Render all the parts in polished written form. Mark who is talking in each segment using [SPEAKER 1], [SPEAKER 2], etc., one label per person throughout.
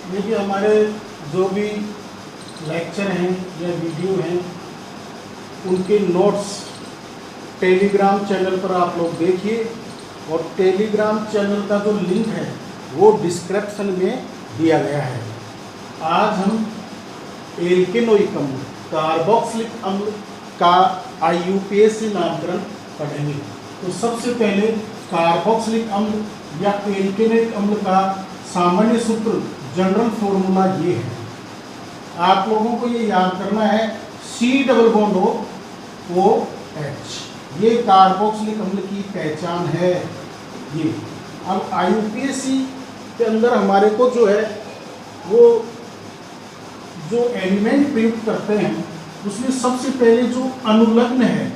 [SPEAKER 1] देखिए हमारे जो भी लेक्चर हैं या वीडियो हैं उनके नोट्स टेलीग्राम चैनल पर आप लोग देखिए, और टेलीग्राम चैनल का जो लिंक है वो डिस्क्रिप्शन में दिया गया है। आज हम एल्केनोइक अम्ल, कार्बोक्सिलिक अम्ल का IUPAC नामकरण पढ़ेंगे। तो सबसे पहले कार्बोक्सिलिक अम्ल या एल्केनोइक अम्ल का सामान्य सूत्र, जनरल फॉर्मूला ये है। आप लोगों को ये याद करना है, C डबल बॉन्ड OH, ये कार्बोक्सिलिक अम्ल की पहचान है ये। अब IUPAC के अंदर हमारे को जो है वो जो एलिमेंट प्रयुक्त करते हैं उसमें सबसे पहले जो अनुलग्न है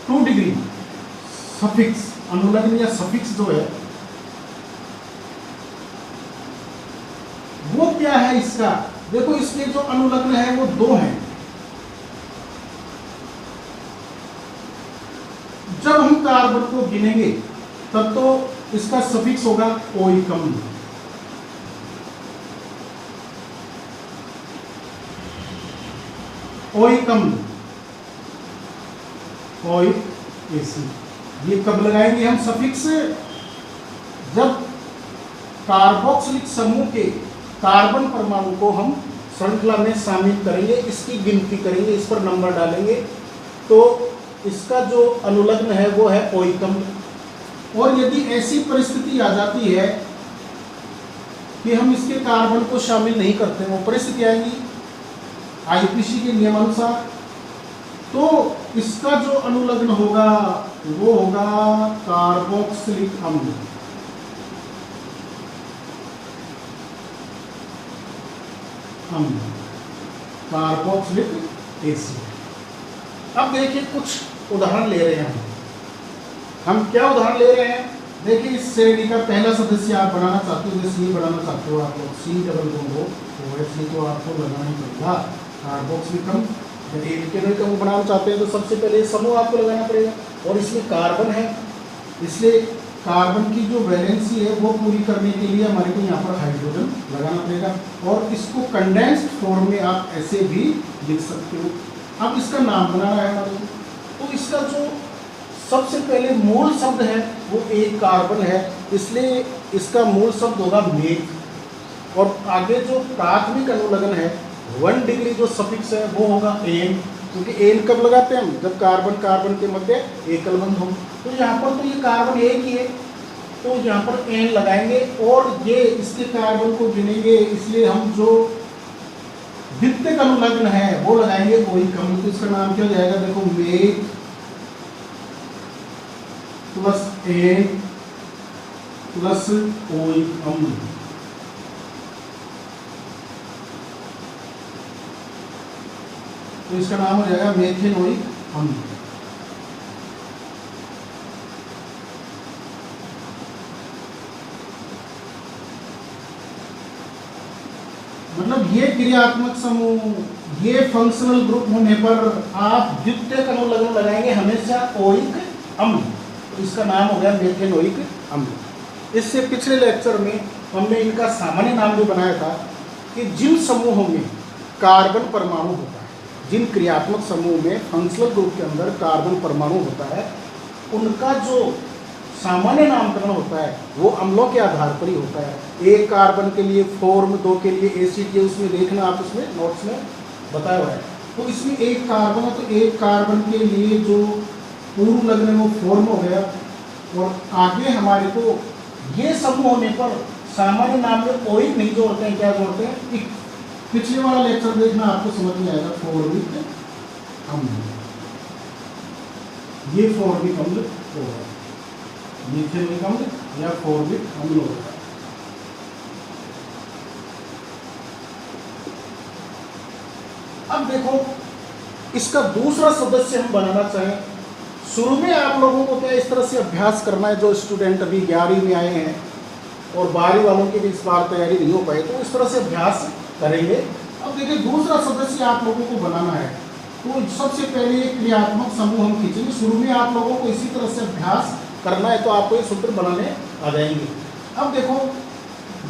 [SPEAKER 1] 2 डिग्री सफिक्स, अनुलग्न या सफिक्स जो है वो क्या है इसका। देखो इसके जो अनुलग्न है वो 2 हैं। जब हम कार्बन को गिनेंगे तब तो इसका सफिक्स होगा ओइक अम्ल, ओइक अम्ल, OAC। ये कब लगाएंगे हम सफिक्स? जब कार्बोक्सिलिक समूह के कार्बन परमाणु को हम श्रृंखला में शामिल करेंगे, इसकी गिनती करेंगे, इस पर नंबर डालेंगे, तो इसका जो अनुलग्न है वो है ओइक अम्ल। और यदि ऐसी परिस्थिति आ जाती है कि हम इसके कार्बन को शामिल नहीं करते, वो परिस्थिति आएगी IUPAC के नियमानुसार, तो इसका जो अनुलग्न होगा वो होगा कार्बोक्सिलिक अम्ल। Carboxylic acid. अब देखिए कुछ उदाहरण ले रहे हैं हम क्या उदाहरण ले रहे हैं। देखिए इस श्रेणी का पहला सदस्य आप बनाना चाहते हो, जैसे ये बनाना चाहते हो आप लोग, C डबल बॉन्ड OH, तो आपको लगाना ही पड़ेगा। कार्बोक्सिलिक अम्ल यदि एल्केनोइक अम्ल बनाना चाहते हैं तो सबसे पहले समूह आपको लगाना पड़ेगा, और इसमें कार्बन है, इसलिए कार्बन की जो वैलेंसी है वो पूरी करने के लिए हमारे को यहाँ पर हाइड्रोजन लगाना पड़ेगा। और इसको कंडेंस्ड फॉर्म में आप ऐसे भी लिख सकते हो। अब इसका नाम बनाना है हमारे को, तो इसका जो सबसे पहले मूल शब्द है वो एक कार्बन है, इसलिए इसका मूल शब्द होगा मेथ। और आगे जो प्राथमिक अनुलग्न है 1 डिग्री जो सफिक्स है वो होगा एन, क्योंकि एन कब लगाते हैं हम? जब कार्बन कार्बन के मध्य एकल बंध हो। तो यहाँ पर तो ये कार्बन एक ही है, तो यहाँ पर एन लगाएंगे और ये इसके कार्बन को गिनेंगे, इसलिए हम जो द्वितीयक अनुलग्न है वो लगाएंगे ओइक अम्ल। तो इसका नाम क्या हो जाएगा? देखो meth plus N plus oic अम्ल। तो इसका नाम हो जाएगा मेथेनोइक अम्ल। मतलब ये क्रियात्मक समूह, ये फंक्शनल ग्रुप होने पर आप द्वितीयक अनुलग्न लगाएंगे हमेशा ओइक अम्ल, तो इसका नाम हो गया मेथेनोइक अम्ल। इससे पिछले लेक्चर में हमने इनका सामान्य नाम भी बनाया था कि जिन समूहों में कार्बन परमाणु होता है, जिन क्रियात्मक समूह में फंक्शनल ग्रुप के अंदर कार्बन परमाणु होता है, उनका जो सामान्य नामकरण होता है वो अम्लों के आधार पर ही होता है। एक कार्बन के लिए फॉर्म, 2 के लिए एसिड, ये उसमें देखना आप उसमें नोट्स में बताया हुआ है। तो इसमें एक कार्बन है, तो एक कार्बन के लिए जो पूर्व लग्न है वो फॉर्म हो गया, और आगे हमारे को ये समूह होने पर सामान्य नाम में ओइक नहीं जोड़ते हैं, क्या जोड़ते हैं? इक। पिछले वाला लेक्चर देखना आपको समझ में आएगा। फॉर्मिक अम्ल, ये फॉर्मिक अम्ल होगा, मीथेनोइक अम्ल या फॉर्मिक अम्ल होगा। अब देखो इसका दूसरा सदस्य हम बनाना चाहें, शुरू में आप लोगों को क्या इस तरह से अभ्यास करना है, जो स्टूडेंट अभी 11वीं में आए हैं और 12वीं वालों की भी इस बार तैयारी नहीं हो पाई, तो इस तरह से अभ्यास करेंगे। अब देखिए दूसरा सदस्य आप लोगों को बनाना है, तो सबसे पहले एक क्रियात्मक समूह हम खींचेंगे। शुरू में आप लोगों को इसी तरह से अभ्यास करना है, तो आपको ये सूत्र बनाने आ जाएंगे। अब देखो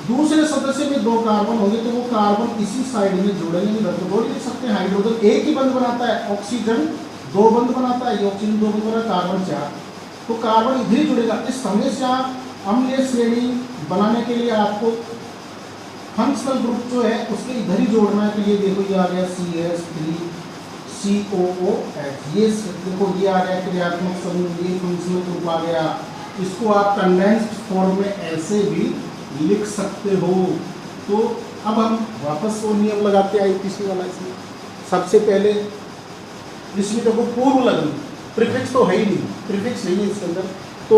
[SPEAKER 1] दूसरे सदस्य में 2 कार्बन होंगे तो वो कार्बन इसी साइड में जुड़ेंगे, इधर तो जोड़ नहीं सकते। हाइड्रोजन एक ही बंद बनाता है, ऑक्सीजन 2 बंद बनाता है, ये ऑक्सीजन 2 बंद बनाता है, कार्बन 4, तो कार्बन इधर ही जुड़ेगा। इस हमेशा अम्लीय श्रेणी बनाने के लिए आपको फंक्शनल ग्रुप जो है उसके इधर ही जोड़ना है। तो ये देखो ये आ गया CH3COOH, ये देखो ये आ गया क्रियात्मक समूह, ये फंक्शनल ग्रुप आ गया। इसको आप कंडेंस्ड फॉर्म में ऐसे भी लिख सकते हो। तो अब हम वापस वो नियम लगाते हैं IPC वाला। इसमें सबसे पहले इसमें देखो पूर्व लग्न, प्रीफिक्स तो है ही नहीं, प्रीफिक्स नहीं है इसके अंदर, तो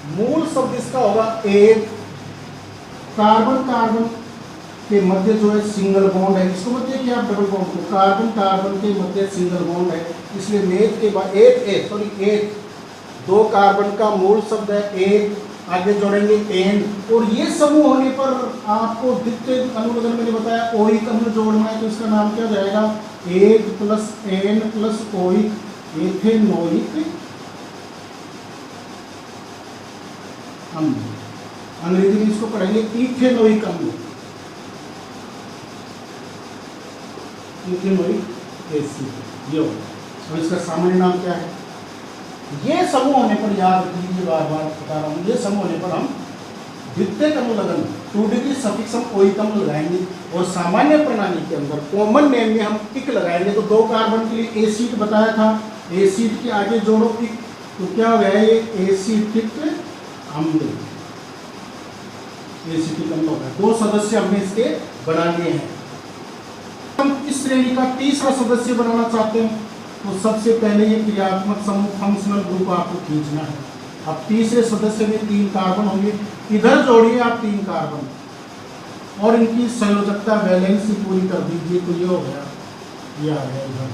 [SPEAKER 1] मूल शब्द इसका होगा एक। कार्बन कार्बन के मध्य जो है सिंगल बॉन्ड है, इसको मत देखिए आप डबल बॉन्ड को, कार्बन कार्बन के मध्य सिंगल बॉन्ड है, इसलिए मेथ के बाद एक 2 कार्बन का मूल शब्द है एक, आगे जोड़ेंगे एन, और ये समूह होने पर आपको द्वितीय अनुलग्न मैंने बताया ओइक अम्ल जोड़ना है, तो इसका नाम क्या हो जाएगा 1 + N + ओइक एथेनोइक अम्ल। अंग्रेजी में इसको पढ़ेंगे इथेनोइक अम्ल, इथेनोइक एसिड ये होगा। और इसका सामान्य नाम क्या है? ये समूह होने पर याद रख लीजिए, बार बार बता रहा हूँ, ये समूह होने पर हम द्वितीयक अनुलग्न 2 डिग्री सफिक्स हम ओइक अम्ल लगाएंगे, और सामान्य प्रणाली के अंदर कॉमन नेम में हम इक लगाएंगे। तो 2 कार्बन के लिए एसिड बताया था, एसिड के आगे जोड़ो इक, तो क्या हो गया ये एसिटिक अम्ल, एसिटिक अम्ल होगा। 2 सदस्य हमने इसके बना लिए हैं। हम इस श्रेणी का तीसरा सदस्य बनाना चाहते हैं, तो सबसे पहले ये क्रियात्मक समूह फंक्शनल ग्रुप आपको खींचना है। अब तीसरे सदस्य में 3 कार्बन होंगे, इधर जोड़िए आप 3 कार्बन और इनकी संयोजकता वैलेंसी पूरी कर दीजिए, तो ये हो गया, ये आ गया इधर।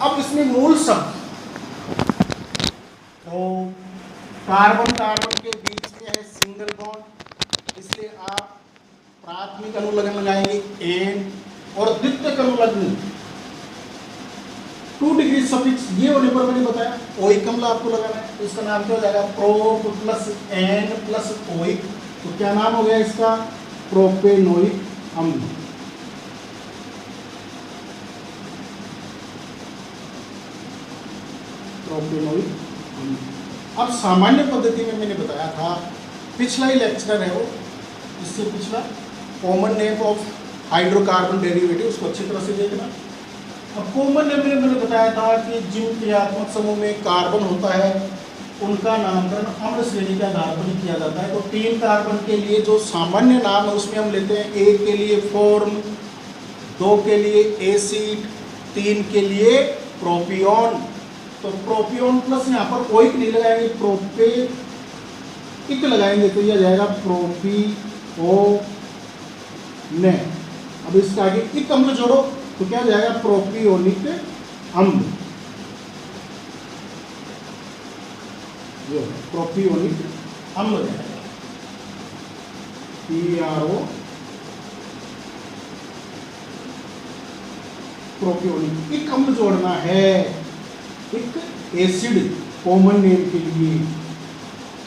[SPEAKER 1] अब इसमें मूल शब्द, तो कार्बन कार्बन के बीच में है सिंगल बॉन्ड, इसलिए आप प्राथमिक अनुलग्न लगाएंगे एन, और द्वितीयक अनुलग्न 2 डिग्री सफिक्स ये होने पर मैंने बताया ओइक अम्ल आपको लगाना है, तो इसका नाम क्या हो जाएगा प्रोप + N + ओइक, तो क्या नाम हो गया इसका प्रोपेनोइक अम्ल। प्रोपेनोइक अम्ल। अब सामान्य पद्धति में मैंने बताया था, पिछला ही लेक्चर है वो, इससे पिछला common name of hydrocarbon derivative, उसको अच्छी तरह से देखना। अब कॉमन नेम में मैंने बताया था कि जिन क्रियात्मक समूह में कार्बन होता है उनका नामकरण अम्ल श्रेणी के आधार पर ही किया जाता है। तो 3 कार्बन के लिए जो सामान्य नाम है उसमें हम लेते हैं 1 के लिए फॉर्म, 2 के लिए एसिड, 3 के लिए प्रोपियोन। तो प्रोपियोन प्लस यहाँ पर ओइक नहीं लगाएंगे, प्रोपे इक लगाएंगे, तो यह जाएगा प्रोपिओने। अब इसका आगे इक अम्ल जोड़ो तो क्या जाएगा प्रोपियोनिक अम्ल, प्रोपियोनिक अम्ल जाएगा PRO प्रोपियोनिक। इक अम्ल जोड़ना है, एक एसिड कॉमन नेम के लिए।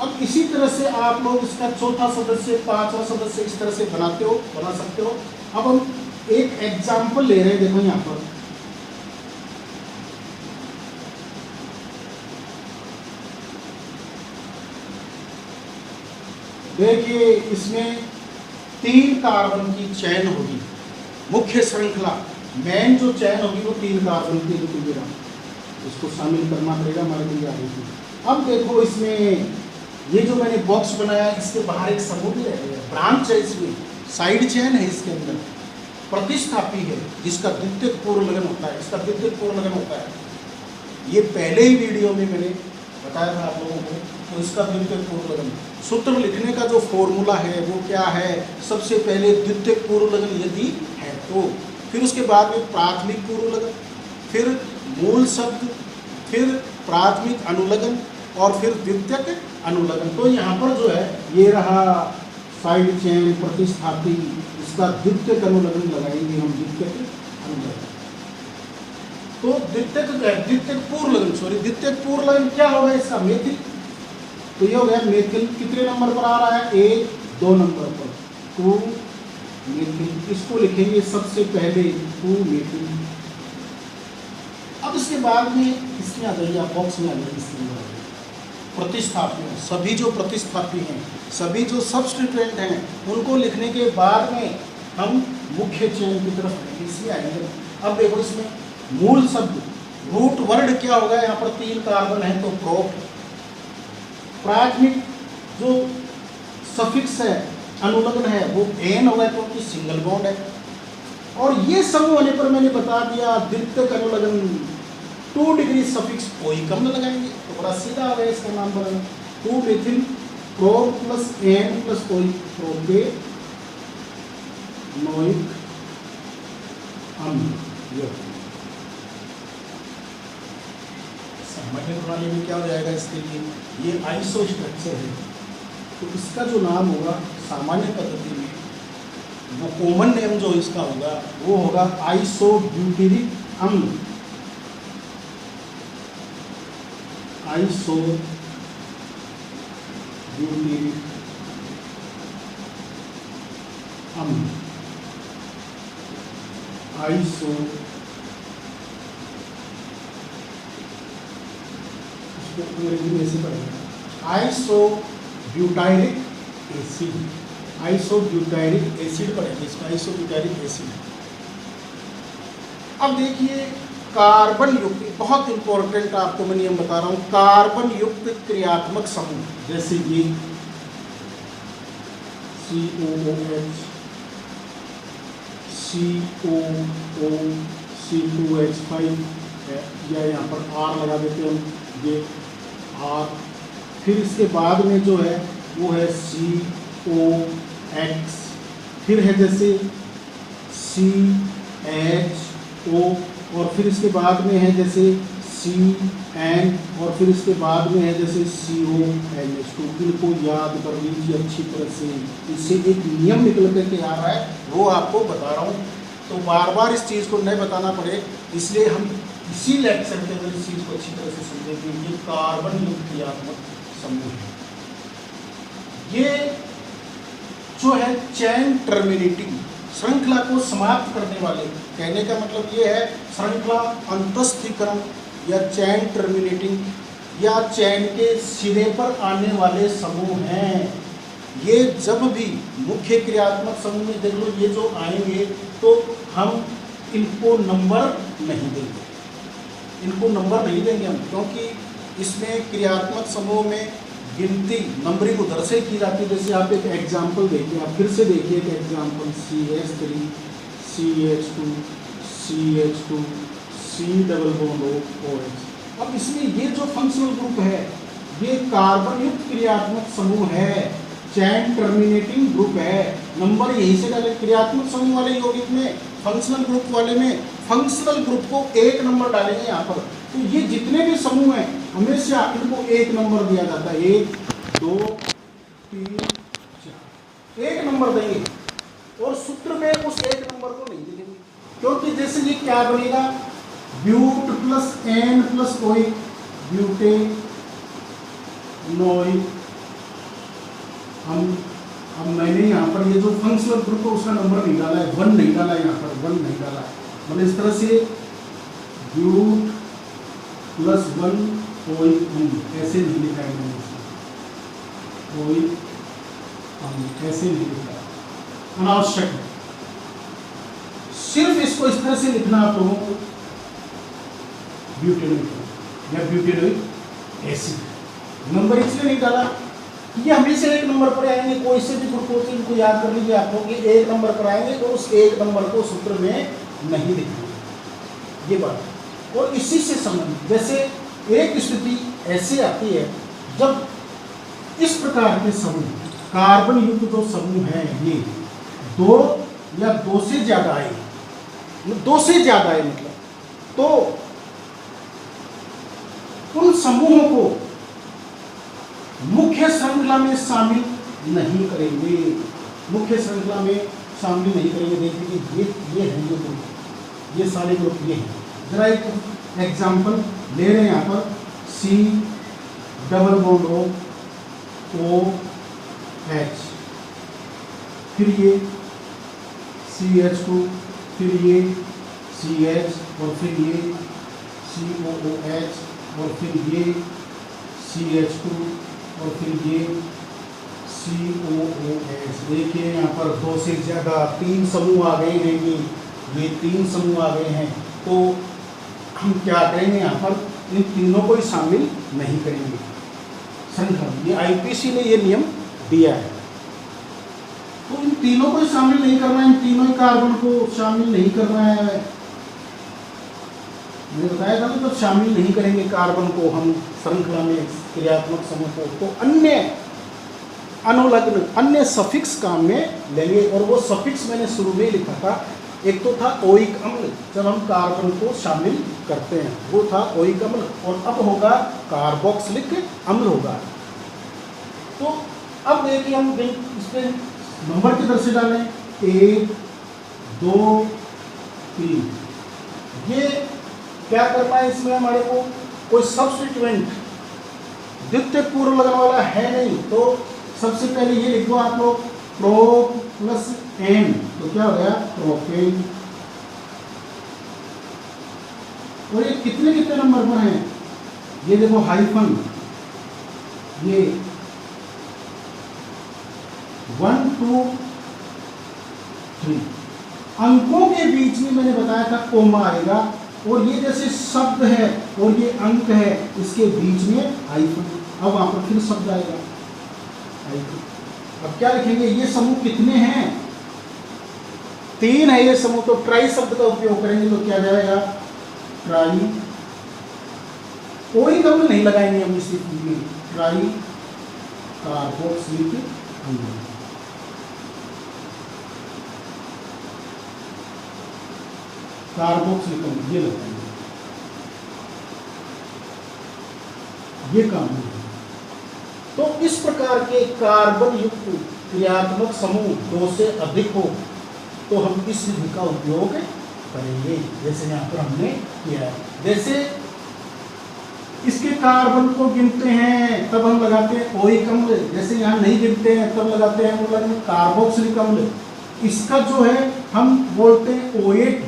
[SPEAKER 1] अब इसी तरह से आप लोग इसका चौथा सदस्य, 5वां सदस्य इस तरह से बना सकते हो। अब हम एक एग्जाम्पल ले रहे हैं, देखो यहाँ पर देखिए, इसमें 3 कार्बन की चैन होगी, मुख्य श्रृंखला मेन जो चैन होगी वो 3 कार्बन की होगी, इसको शामिल करना पड़ेगा हमारे लिए आगे की। अब देखो इसमें ये जो मैंने बॉक्स बनाया इसके बाहर एक समूह भी रह गया, ब्रांच है, इसमें साइड चैन है, इसके अंदर प्रतिस्थापी है जिसका द्वितीयक पूर्व लगन होता है, इसका द्वितीयक पूर्व लगन होता है। ये पहले ही वीडियो में मैंने बताया था आप लोगों को। तो इसका द्वितीयक पूर्व लगन सूत्र लिखने का जो फॉर्मूला है वो क्या है, सबसे पहले द्वितीयक पूर्व लगन यदि है तो, फिर उसके बाद में प्राथमिक पूर्व लगन, फिर मूल शब्द, फिर प्राथमिक अनुलग्न और फिर द्वितीयक अनुलग्न। तो यहाँ पर जो है ये रहा साइड चेन प्रतिस्थापी, इसका द्वितीयक अनुलग्न लगाएंगे हम, द्वितीयक अनुलग्न। तो द्वितीयक पूर्व लगन, द्वितीयक पूर्व लगन क्या होगा इसका, मेथिक तो ये हो गया मेथिल कितने नंबर पर आ रहा है, 1 2 नंबर पर, 2 मेथिल। इसको लिखेंगे सबसे पहले 2 मेथिल। अब इसके बाद में इसमें आ जाइए आप, बॉक्स में आ जाइए, इसके अंदर प्रतिस्थापी, सभी जो प्रतिस्थापी हैं, सभी जो सब्स्टिट्यूएंट हैं, उनको लिखने के बाद में हम मुख्य चयन की तरफ आएंगे, इसमें आएंगे। अब देखो इसमें मूल शब्द रूट वर्ड क्या होगा, यहाँ पर 3 कार्बन है तो प्रोप। प्राथमिक जो सफिक्स है, अनुलग्न है, वो एन होगा क्योंकि सिंगल बॉन्ड है। और ये समूह होने पर मैंने बता दिया द्वितीयक अनुलग्न 2 डिग्री सफिक्स कोई कम न लगाएंगे, तो बड़ा सीधा आ गया इसका नाम बना 2 methyl prop plus N plus कोई प्रोपे नोइक अम्ल। सामान्य प्रणाली में क्या हो जाएगा इसके लिए, ये आइसो स्ट्रक्चर है, तो इसका जो नाम होगा सामान्य पद्धति में, वो कॉमन नेम जो इसका होगा वो होगा आइसोब्यूटेरिक अम्ल। आइसोब्यूटेरिक अम्ल, आइसो, इसको अंग्रेजी में ऐसे पढ़ेंगे आइसोब्यूटाइरिक एसिड, आइसोब्यूटाइरिक एसिड पढ़ेंगे इसको, आइसोब्यूटाइरिक एसिड। अब देखिए कार्बन युक्त, बहुत इंपॉर्टेंट आपको मैं नियम बता रहा हूं, कार्बन युक्त क्रियात्मक समूह, जैसे ये COOH, COO, C2H5 या यहाँ पर R लगा देते हैं हम, ये R। फिर इसके बाद में जो है वो है COX, फिर है जैसे CHO, और फिर इसके बाद में है जैसे CN, और फिर इसके बाद में है जैसे CONH2। इनको याद कर लीजिए अच्छी तरह से, इससे एक नियम निकल करके आ रहा है, वो आपको बता रहा हूँ, तो बार बार इस चीज़ को नहीं बताना पड़े, इसलिए हम इसी लेक्चर के अंदर इस चीज़ को अच्छी तरह से समझेंगे। ये कार्बन युक्त क्रियात्मक समूह है, ये जो है चैन टर्मिनेटिंग, श्रृंखला को समाप्त करने वाले, कहने का मतलब ये है श्रृंखला अंतस्थीकरण या चैन टर्मिनेटिंग या चैन के सिरे पर आने वाले समूह हैं। ये जब भी मुख्य क्रियात्मक समूह में देख लो, ये जो आएंगे तो हम इनको नंबर नहीं देंगे, इनको नंबर नहीं देंगे हम, क्योंकि इसमें क्रियात्मक समूह में गिनती नंबरिंग उधर से की जाती है। जैसे आप एक एग्जाम्पल देखिए, आप फिर से देखिए एक example, CH3 CH2 CH2 C⋯OH। अब इसमें ये जो फंक्शनल ग्रुप है, ये कार्बन युक्त क्रियात्मक समूह है, चैन टर्मिनेटिंग ग्रुप है, नंबर यहीं से डाले। क्रियात्मक समूह वाले यौगिक में, फंक्शनल ग्रुप वाले में, फंक्शनल ग्रुप को 1 नंबर डालेंगे यहाँ पर। तो ये जितने भी समूह हैं हमेशा इनको 1 नंबर दिया जाता है, 1 2 3 4, 1 नंबर देंगे, और सूत्र में उस 1 नंबर को नहीं देंगे, क्योंकि जैसे ये क्या बनेगा, but plus N plus oic, butenoic. अब मैंने यहाँ पर ये जो फंक्शनल ग्रुप है उसका नंबर नहीं डाला है, 1 नहीं डाला है, यहाँ पर 1 नहीं डाला है, मतलब इस तरह से ब्यूट प्लस 1 ओइक अम्ल ऐसे नहीं लिखा है मैंने, ओइक अम्ल ऐसे नहीं लिखा है, अनावश्यक है। सिर्फ इसको इस तरह से लिखना आप लोगों को, ब्यूटेनोइक या ब्यूटेनोइक एसिड। नंबर इसलिए नहीं डाला, ये हमेशा 1 नंबर पर आएंगे, कोई से भी ग्रुप होते हैं, इनको याद कर लीजिए आप लोग, 1 नंबर पर आएंगे, तो उस 1 नंबर को सूत्र में नहीं लिखेंगे, ये बात। और इसी से संबंधित जैसे एक स्थिति ऐसी आती है जब इस प्रकार के समूह, कार्बन युक्त जो समूह है, ये 2 या 2 से ज्यादा आए, 2 से ज्यादा है मतलब, तो उन समूहों को मुख्य श्रृंखला में शामिल नहीं करेंगे, मुख्य श्रृंखला में शामिल नहीं करेंगे। देखिए ये है, ये ग्रुप, ये सारे ग्रुप ये हैं। जरा एक एग्जाम्पल ले रहे हैं यहाँ पर, C⋯O OH, फिर ये CH2, फिर ये CH, और फिर ये COOH, और फिर ये CH2, और फिर ये COOH। देखिए यहाँ पर 2 से ज़्यादा 3 समूह आ गए हैं, ये 3 समूह आ गए हैं। तो हम क्या करेंगे, यहाँ पर इन तीनों को ही शामिल नहीं करेंगे श्रृंखला। ये आईपीसी ने ये नियम दिया है, तो इन तीनों को ही शामिल नहीं करना है, इन तीनों ही कार्बन को शामिल नहीं करना है। मैंने बताया था ना, जब शामिल नहीं करेंगे कार्बन को हम श्रृंखला में क्रियात्मक समूह को, तो अन्य अनुलग्न, अन्य सफिक्स काम में लेंगे। और वो सफिक्स मैंने शुरू में ही लिखा था, एक तो था ओइक अम्ल, जब हम कार्बन को शामिल करते हैं वो था ओइक अम्ल, और अब होगा कार्बोक्सिलिक अम्ल होगा। तो अब देखिए हम इसमें नंबर की तरफ से डालें, 1 2 3। ये क्या करना है, इसमें हमारे को कोई सब्स्टिट्यूएंट द्वितीय पूर्व लगने वाला है नहीं। तो सबसे पहले ये लिखो आप लोग, प्रो प्लस एन, तो क्या हो गया, प्रोपेन। और ये कितने कितने नंबर पर हैं, ये देखो हाइफन, ये 1 2 3 अंकों के बीच में मैंने बताया था कोमा आएगा, और ये जैसे शब्द है और ये अंक है, इसके बीच में हाइफन। अब वहां पर फिर शब्द आएगा हाइफन। अब क्या लिखेंगे, ये समूह कितने हैं, 3 है ये समूह, तो ट्राई शब्द का उपयोग करेंगे। तो क्या जाएगा, ट्राई, कोई अम्ल नहीं लगाएंगे हम इस स्थिति में, ट्राई कार्बोक्सिलिक अम्ल। कार्बोक्सिलिक अम्ल ये लगाएंगे, ये काम है। तो इस प्रकार के कार्बन युक्त क्रियात्मक समूह 2 से अधिक हो तो हम इस विधि का उपयोग करेंगे, जैसे यहाँ पर हमने किया है। जैसे इसके कार्बन को गिनते हैं तब हम लगाते हैं ओइक अम्ल, जैसे यहाँ नहीं गिनते हैं तब लगाते हैं हम लोग कार्बोक्सिलिक अम्ल। इसका जो है हम बोलते हैं OH,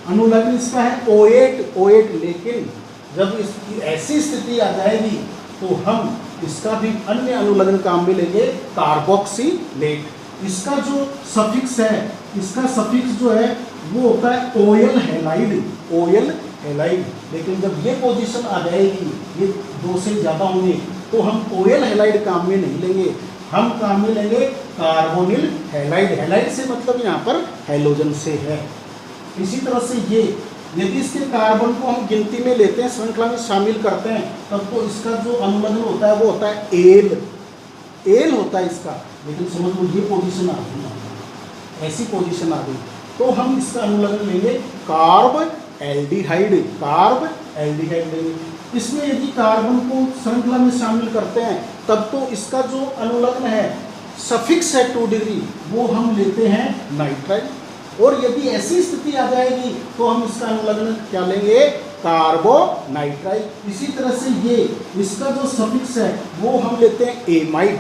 [SPEAKER 1] अनुलग्न इसका है OH, लेकिन जब इसकी ऐसी स्थिति आ जाएगी तो हम इसका भी अन्य अनुलग्न काम में लेंगे, कार्बोक्सिलेट। इसका जो सफिक्स है, इसका सफिक्स जो है वो होता है ओयल हैलाइड, लेकिन जब ये पोजीशन आ जाएगी, ये 2 से ज़्यादा होंगे, तो हम ओयल हैलाइड काम में नहीं लेंगे, हम काम में लेंगे कार्बोनिल हैलाइड। हैलाइड से मतलब यहाँ पर हैलोजन से है। इसी तरह से ये यदि इसके कार्बन को हम गिनती में लेते हैं, श्रृंखला में शामिल करते हैं, तब तो इसका जो अनुलग्न होता है वो होता है एल होता है इसका। लेकिन समझ लो ये पोजीशन आ गई, ऐसी पोजीशन आ गई, तो हम इसका अनुलग्न लेंगे कार्ब एल्डिहाइड लेंगे। इसमें यदि कार्बन को श्रृंखला में शामिल करते हैं तब तो इसका जो अनुलग्न है, सफिक्स है 2 डिग्री, वो हम लेते हैं नाइट्राइल। और यदि ऐसी स्थिति आ जाएगी तो हम इसका अनुलग्न क्या लेंगे, कार्बोनाइट्राइल। इसी तरह से ये इसका जो सफिक्स है वो हम लेते हैं एमाइड,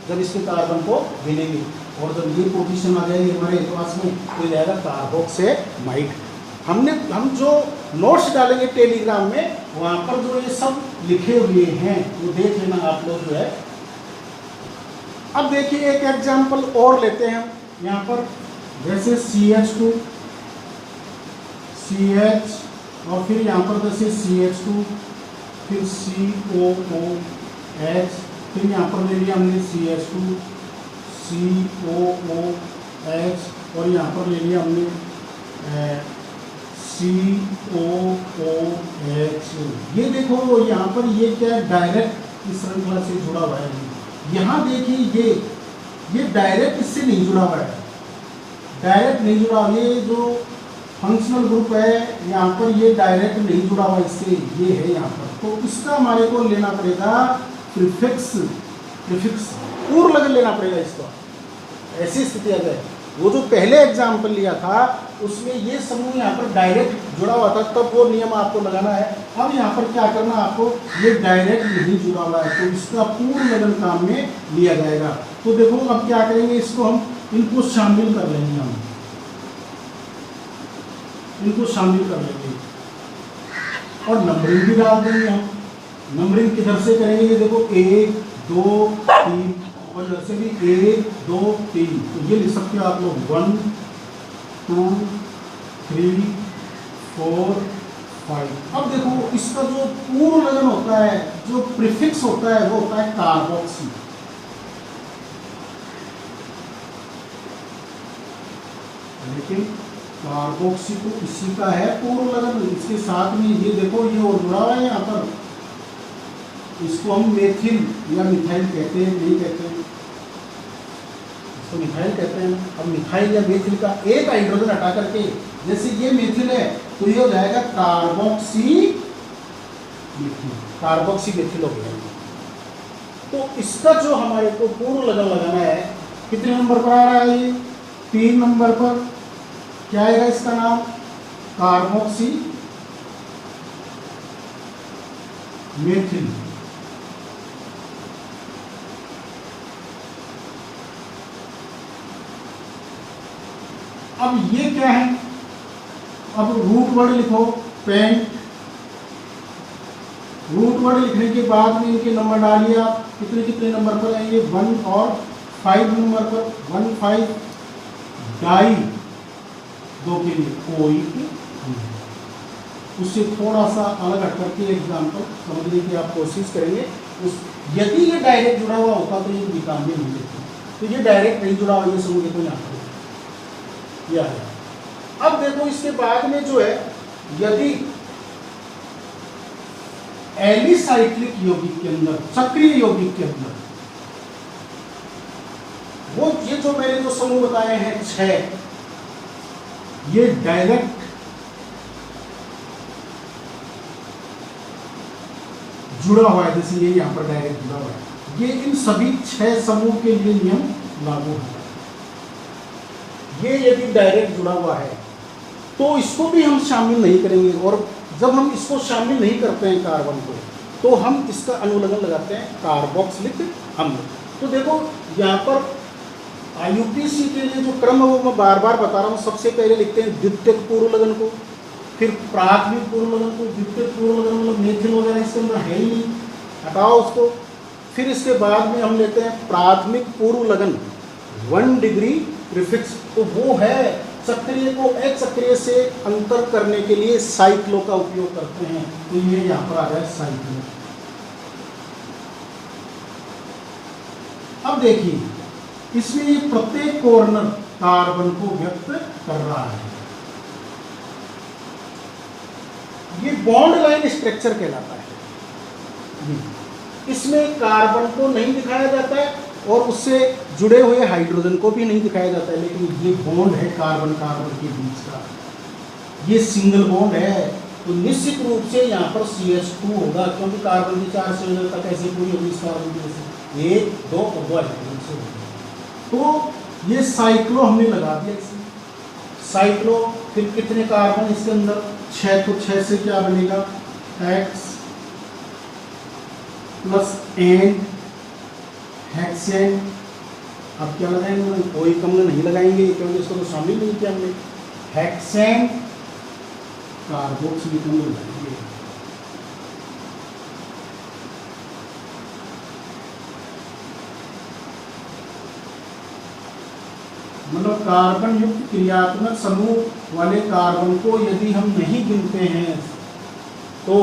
[SPEAKER 1] जब इसके कार्बन को गिनेंगे। और जब ये पोजीशन आ जाएगी हमारे पास में तो जाएगा कार्बोक्सिमाइड। हम जो नोट्स डालेंगे टेलीग्राम में, वहाँ पर जो ये सब लिखे हुए हैं वो देख लेना आप लोग जो है। अब देखिए एक एग्जाम्पल और लेते हैं हम यहाँ पर, जैसे CH2 CH, और फिर यहाँ पर जैसे CH2, फिर COOH, फिर यहाँ पर ले लिया हमने CH2 COOH, और यहाँ पर ले लिया हमने COOH। ये देखो यहाँ पर ये क्या है, डायरेक्ट इस श्रृंखला से जुड़ा हुआ है। यहाँ देखिए ये डायरेक्ट इससे नहीं जुड़ा हुआ है, डायरेक्ट नहीं जुड़ा। ये जो फंक्शनल ग्रुप है यहाँ पर ये डायरेक्ट नहीं जुड़ा हुआ इससे, ये है यहाँ पर। तो इसका हमारे को लेना पड़ेगा प्रीफिक्स पूर्व लगन लेना पड़ेगा इसका। ऐसी स्थिति आ जाए, वो जो पहले एग्जाम्पल लिया था उसमें ये समूह यहाँ पर डायरेक्ट जुड़ा हुआ था, तब वो नियम आपको लगाना है। अब यहाँ पर क्या करना आपको, ये डायरेक्ट नहीं जुड़ा हुआ है तो इसका पूर्ण लगन काम में लिया जाएगा। तो देखो अब क्या करेंगे, इसको हम इनको शामिल कर लेंगे, हम इनको शामिल कर लेंगे और नंबरिंग भी डाल देंगे। हम नंबरिंग किधर से करेंगे, ये देखो 1 2 3 और इधर से भी 1 2 3, तो ये लिख सकते हो आप लोग 1 2 3 4 5। अब देखो इसका जो पूर्ण लगन होता है, जो प्रीफिक्स होता है, वो होता है कार्बोक्सी। लेकिन कार्बोक्सी तो इसी का है पूर्ण लगन। इसके साथ में ये देखो ये और जुड़ा हुआ है यहाँ पर, इसको हम मेथिल या मिथाइल कहते हैं, नहीं कहते हैं, इसको मिथाइल कहते हैं। अब मिथाइल या मेथिल का एक हाइड्रोजन हटा करके, जैसे ये मेथिल है तो ये हो जाएगा कार्बोक्सी मेथिल, कार्बोक्सी मेथिल हो गया। तो इसका जो हमारे को पूर्ण लगन लगाना है, कितने नंबर पर आ रहा है, ये 3 नंबर पर। क्या आएगा इसका नाम, कार्बोक्सी मेथिल। अब ये क्या है, अब रूट वर्ड लिखो, पेंट। रूट वर्ड लिखने के बाद में इनके नंबर डालिए आप, कितने कितने नंबर पर आएंगे, 1 और 5 नंबर पर। 1 5 डाई 2 के लिए कोई, उससे थोड़ा सा अलग हट करके एग्जाम्पल समझने की आप कोशिश करेंगे। उस यदि ये डायरेक्ट जुड़ा हुआ होता तो ये निकाल भी नहीं देते, तो ये डायरेक्ट नहीं जुड़ा हुआ, ये समझ को यहाँ पर किया है। अब देखो इसके बाद में जो है, यदि एलिसाइक्लिक यौगिक के अंदर, सक्रिय यौगिक के अंदर, वो ये जो मैंने जो समूह बताए हैं 6, ये डायरेक्ट जुड़ा हुआ है, जैसे ये यहां पर डायरेक्ट जुड़ा हुआ है, ये इन सभी 6 समूह के लिए नियम लागू है। ये यदि डायरेक्ट जुड़ा हुआ है तो इसको भी हम शामिल नहीं करेंगे, और जब हम इसको शामिल नहीं करते हैं कार्बन को, तो हम इसका अनुलग्न लगाते हैं कार्बोक्सिलिक अम्ल। तो देखो यहाँ पर IUPAC के लिए जो क्रम है वो मैं बार बार बता रहा हूँ। सबसे पहले लिखते हैं द्वितीयक पूर्व लगन को, फिर प्राथमिक पूर्व लगन को। द्वितीयक पूर्व लगन मतलब मेथिल वगैरह इसके अंदर है ही नहीं, हटाओ उसको। फिर इसके बाद में हम लेते हैं प्राथमिक पूर्व लगन 1 डिग्री प्रीफिक्स, तो वो है सक्रिय को अचक्रिय से अंतर करने के लिए साइक्लो का उपयोग करते हैं। तो ये यहाँ पर आ गया साइक्लो। अब देखिए इसमें ये प्रत्येक कॉर्नर कार्बन को व्यक्त कर रहा है। ये बॉन्ड लाइन स्ट्रक्चर कहलाता है। इसमें कार्बन को नहीं दिखाया जाता है और उससे जुड़े हुए हाइड्रोजन को भी नहीं दिखाया जाता है, लेकिन ये बॉन्ड है कार्बन कार्बन के बीच का, ये सिंगल बॉन्ड है। तो निश्चित रूप से यहाँ पर CH2 होगा, क्योंकि कार्बन की 4 संयोजकता कैसे पूरी होगी इस कार्बन की वजह से, 1 2 और 2 हाइड्रोजन से होगी। तो ये साइक्लो हमने लगा दिया इसमें, साइक्लो। फिर कितने कार्बन इसके अंदर, 6, तो 6 से क्या बनेगा, X प्लस N हेक्सेन। अब क्या लगाएंगे, कोई कम नहीं लगाएंगे क्योंकि इसको तो शामिल नहीं किया हमने। हेक्सेन कार्बोक्सिलिक अम्ल लगाएंगे। मतलब कार्बन युक्त क्रियात्मक समूह वाले कार्बन को यदि हम नहीं गिनते हैं तो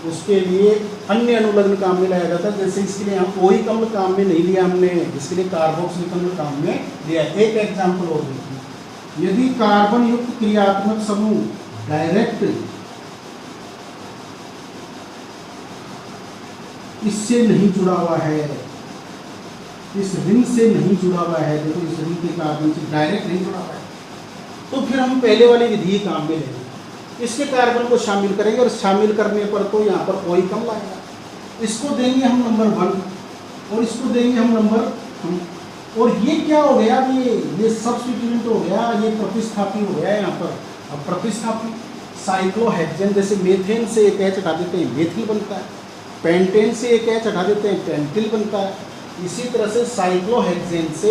[SPEAKER 1] उसके लिए अन्य अनुलग्न काम में लाया जाता है। जैसे इसके लिए हम कोई अम्ल काम में नहीं लिया हमने, इसके लिए कार्बोक्सिलिक अम्ल काम में लिया। एक एग्जाम्पल और देखिए, यदि कार्बन युक्त क्रियात्मक समूह डायरेक्ट इससे नहीं जुड़ा हुआ है, इस रिंग से नहीं जुड़ा हुआ है, देखो इस रिंग के कार्बन से डायरेक्ट नहीं जुड़ा हुआ है, तो फिर हम पहले वाली विधि काम में लेंगे। इसके कार्बन को शामिल करेंगे और शामिल करने पर तो यहाँ पर कोई कम लाएगा। इसको देंगे हम नंबर 1 और इसको देंगे हम नंबर और ये क्या हो गया, ये सब्स्टिट्यूएंट हो गया, ये प्रतिस्थापी हो गया यहाँ पर। अब प्रतिस्थापी साइक्लोहेक्सेन, जैसे मेथेन से एक एच हटा देते हैं मेथिल बनता है, पेंटेन से एक एच हटा देते हैं पेंटिल बनता है। इसी तरह से साइक्लोहेक्सेन से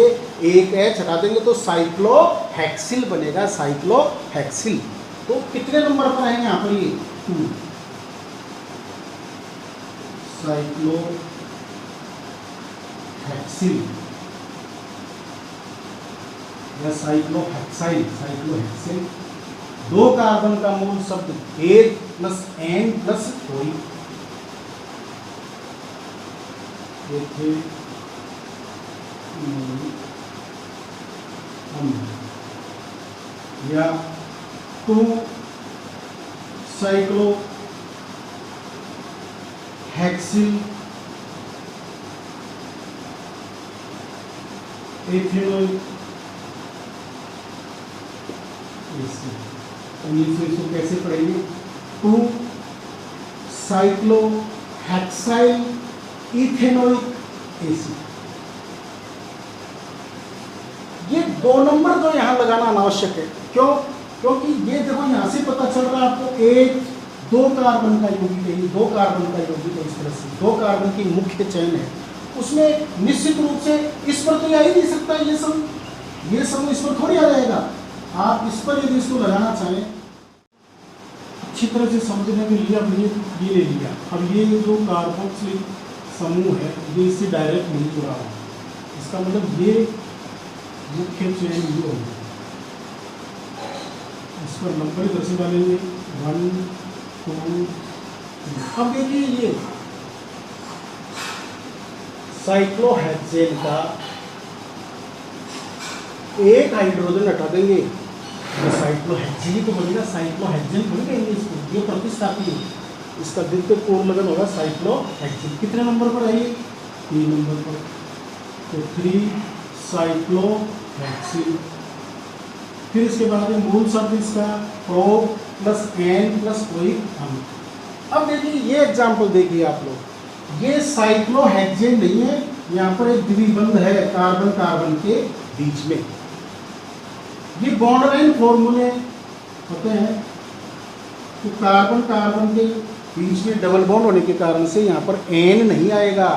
[SPEAKER 1] एक एच हटा देंगे तो साइक्लोहेक्सिल बनेगा, साइक्लोहेक्सिल। तो कितने नंबर पर है यहाँ पर ये 2, साइक्लोहेक्सिल या साइक्लोहेक्साइल, साइक्लोहेक्सिल। 2 कार्बन का मूल शब्द एच प्लस एन प्लस कोई या 2 साइक्लोहेक्सिल एथेनॉल। इंग्लिश में इसको कैसे पढ़ेंगे, 2 साइक्लोहेक्साइल इथेनोइक एसिड। ये 2 नंबर जो यहाँ लगाना अनावश्यक है, क्यों? क्योंकि ये देखो यहाँ से पता चल रहा है आपको एक 2 कार्बन का यौगिक है, 2 कार्बन का यौगिक है। इस तरह से 2 कार्बन की मुख्य चयन है, उसमें निश्चित रूप से इस पर तो आ ही नहीं सकता, ये सब इस पर थोड़ी आ जाएगा। आप इस पर यदि इसको लगाना चाहें अच्छी तरह से समझने के लिए, अब ये ले लिया, अब ये जो कार्बोक्सिलिक समूह है ये इससे डायरेक्ट नहीं जुड़ा हुआ, इसका मतलब ये मुख्य चयन ये होगा। इस पर नंबर इधर से डालेंगे 1 2 3। अब देखिए ये साइक्लोहेक्सेन का एक हाइड्रोजन हटा देंगे तो साइक्लोहेक्सिल ही तो बनेगा, साइक्लोहेक्सेन थोड़ी कहेंगे इसको, ये प्रतिस्थापी है, इसका द्वितीय पूर्णलगन होगा साइक्लोहेक्सिल। कितने नंबर पर है ये? 3 नंबर पर। तो 3 साइक्लोहेक्सिल। फिर इसके बाद में मूल शब्द इसका प्रो प्लस एन प्लस कोई अम्ल। अब देखिए ये एग्जाम्पल देखिए आप लोग, ये साइक्लोहेक्सेन नहीं है, यहाँ पर एक द्विबंध है कार्बन कार्बन के बीच में। ये बॉन्ड लाइन फॉर्मूले होते हैं, तो कार्बन कार्बन के बीच में डबल बॉन्ड होने के कारण से यहाँ पर एन नहीं आएगा,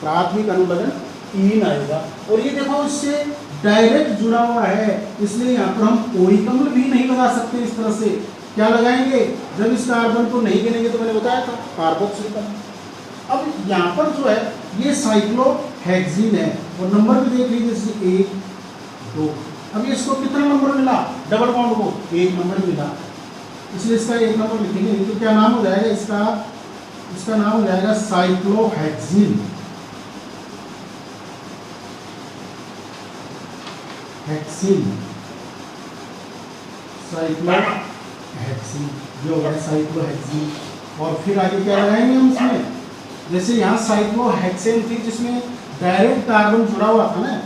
[SPEAKER 1] प्राथमिक अनुलग्न ईन आएगा। और ये देखो इससे डायरेक्ट जुड़ा हुआ है, इसलिए यहाँ पर हम कोई अम्ल भी नहीं लगा सकते। इस तरह से क्या लगाएंगे, जब इस कार्बन को नहीं गिनेंगे तो मैंने बताया था कार्बोक्सिलिक अम्ल। अब यहाँ पर जो है ये साइक्लोहेक्सीन है, और नंबर भी देख लीजिए, जैसे 1 2। अब इसको कितना नंबर मिला, डबल बॉन्ड को 1 नंबर मिला, इसलिए इसका 1 नंबर लिखेंगे। तो क्या नाम हो जाएगा इसका नाम हो जाएगा साइक्लोहेक्सीन। साइक्लोहेक्सीन जो है साइक्लोहेक्सीन। और फिर आगे क्या लगाएंगे हम इसमें, जैसे यहाँ साइक्लोहेक्सेन थी जिसमें डायरेक्ट कार्बन जुड़ा हुआ था ना,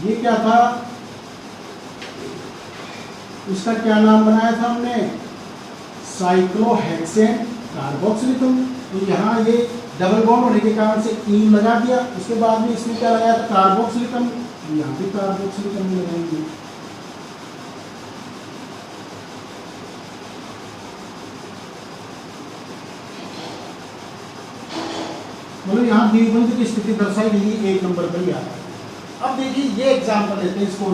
[SPEAKER 1] ये क्या था, इसका क्या नाम बनाया था हमने, साइक्लोहेक्सेन कार्बोक्सिलिक अम्ल। तो यहाँ ये डबल बॉन्ड होने के कारण से ईन लगा दिया, उसके बाद में इसमें क्या लगाया था, कार्बोक्सिलिक अम्ल, यहाँ पे कार्बोक्सिलिक अम्ल लगाएंगे। मतलब यहाँ द्विबंध की स्थिति दर्शाई गई 1 नंबर पर ही आ रहा है। अब देखिए ये एग्जाम्पल लेते हैं, इसको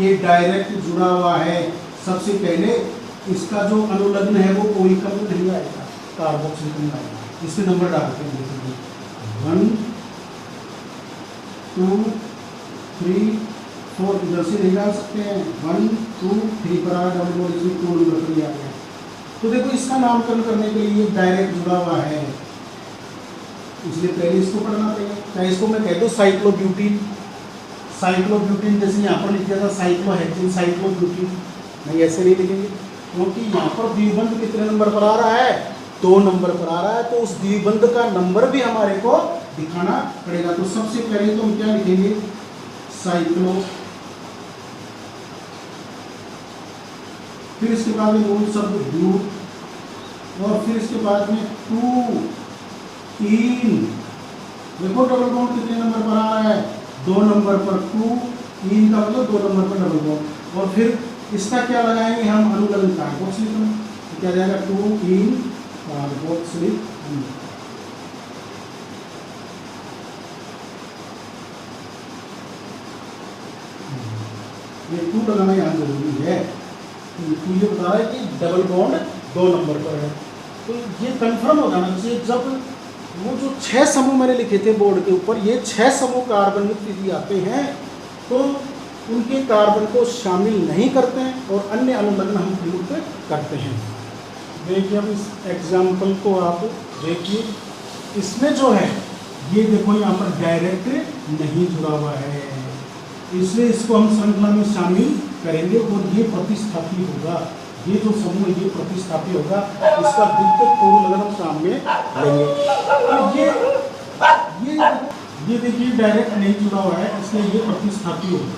[SPEAKER 1] ये डायरेक्ट जुड़ा हुआ है। सबसे पहले इसका जो अनुलग्न है वो कोई कम नहीं आएगा, कार्बोक्सिलिक अम्ल आएगा। इसमें नंबर डालते हैं, देखिए 1 2 3 4, इधर से नहीं डाल सकते हैं, 1 2 3 पर आ डबल बॉन्ड, इसमें 2 नंबर पर ही आ गया। तो देखो इसका नामकरण करने के लिए डायरेक्ट जुड़ा हुआ है, इसलिए पहले इसको पढ़ना पड़ेगा। चाहे इसको मैं कह दूँ साइक्लोब्यूटीन, साइक्लोब्यूटीन जैसे यहाँ पर लिख दिया था साइक्लोहेक्सीन, साइक्लोब्यूटीन, नहीं ऐसे नहीं लिखेंगे, क्योंकि यहाँ पर द्विबंध कितने नंबर पर आ रहा है, 2 नंबर पर आ रहा है। तो उस द्विबंध का नंबर भी हमारे को दिखाना पड़ेगा। तो सबसे पहले तो हम क्या लिखेंगे, साइक्लो, फिर इसके बाद में मूल शब्द ब्यू, और फिर इसके बाद में 2 3। देखो डबल बॉन्ड कितने नंबर पर आ रहा है, 2 नंबर पर 2, इन का मतलब 2 नंबर पर डबल बॉन्ड। और फिर इसका क्या लगाएंगे हम, अनुलग्न कार्बोक्सिलिक अम्ल, तो क्या जाएगा 2 इन कार्बोक्सिलिक अम्ल। ये 2 लगाना यहाँ जरूरी है, तो ये बता रहा है कि डबल बॉन्ड 2 नंबर पर है। तो ये कंफर्म हो जाना चाहिए। जब वो जो 6 समूह मैंने लिखे थे बोर्ड के ऊपर, ये 6 समूह कार्बन युक्त यदि आते हैं तो उनके कार्बन को शामिल नहीं करते हैं और अन्य अनुलग्न हम प्रयुक्त करते हैं। देखिए अब इस एग्जाम्पल को आप देखिए, इसमें जो है ये देखो यहाँ पर डायरेक्ट नहीं जुड़ा हुआ है, इसलिए इसको हम श्रृंखला में शामिल करेंगे और ये प्रतिस्थापी होगा। ये जो समूह ये प्रतिस्थापी होगा, इसका द्वितीयक पूर्व लग्न हम सामने लेंगे। तो ये देखिए डायरेक्ट नहीं जुड़ा हुआ है, इसलिए ये प्रतिस्थापी होगा।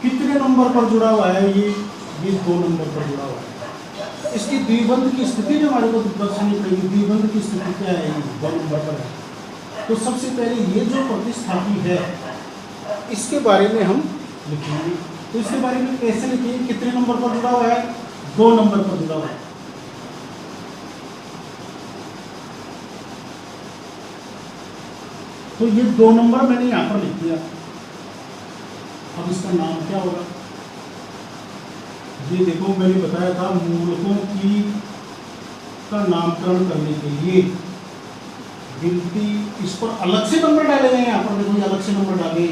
[SPEAKER 1] कितने नंबर पर जुड़ा हुआ है, ये 2 नंबर पर जुड़ा हुआ है। इसकी द्विबंध की स्थिति जो हमारे को दर्शानी पड़ेगी, द्विबंध की स्थिति क्या है, 2 नंबर पर है। तो सबसे पहले ये जो प्रतिस्थापी है इसके बारे में हम लिखेंगे। तो इसके बारे में कैसे लिखेंगे, कितने नंबर पर जुड़ा हुआ है, 2 नंबर पर जुड़ा हुआ है। तो ये 2 नंबर मैंने यहां पर लिख दिया। अब इसका नाम क्या होगा, ये देखो मैंने बताया था मूलकों की का नामकरण करने के लिए गिनती, इस पर अलग से नंबर डाले गए हैं। यहाँ पर देखो अलग से नंबर डाले,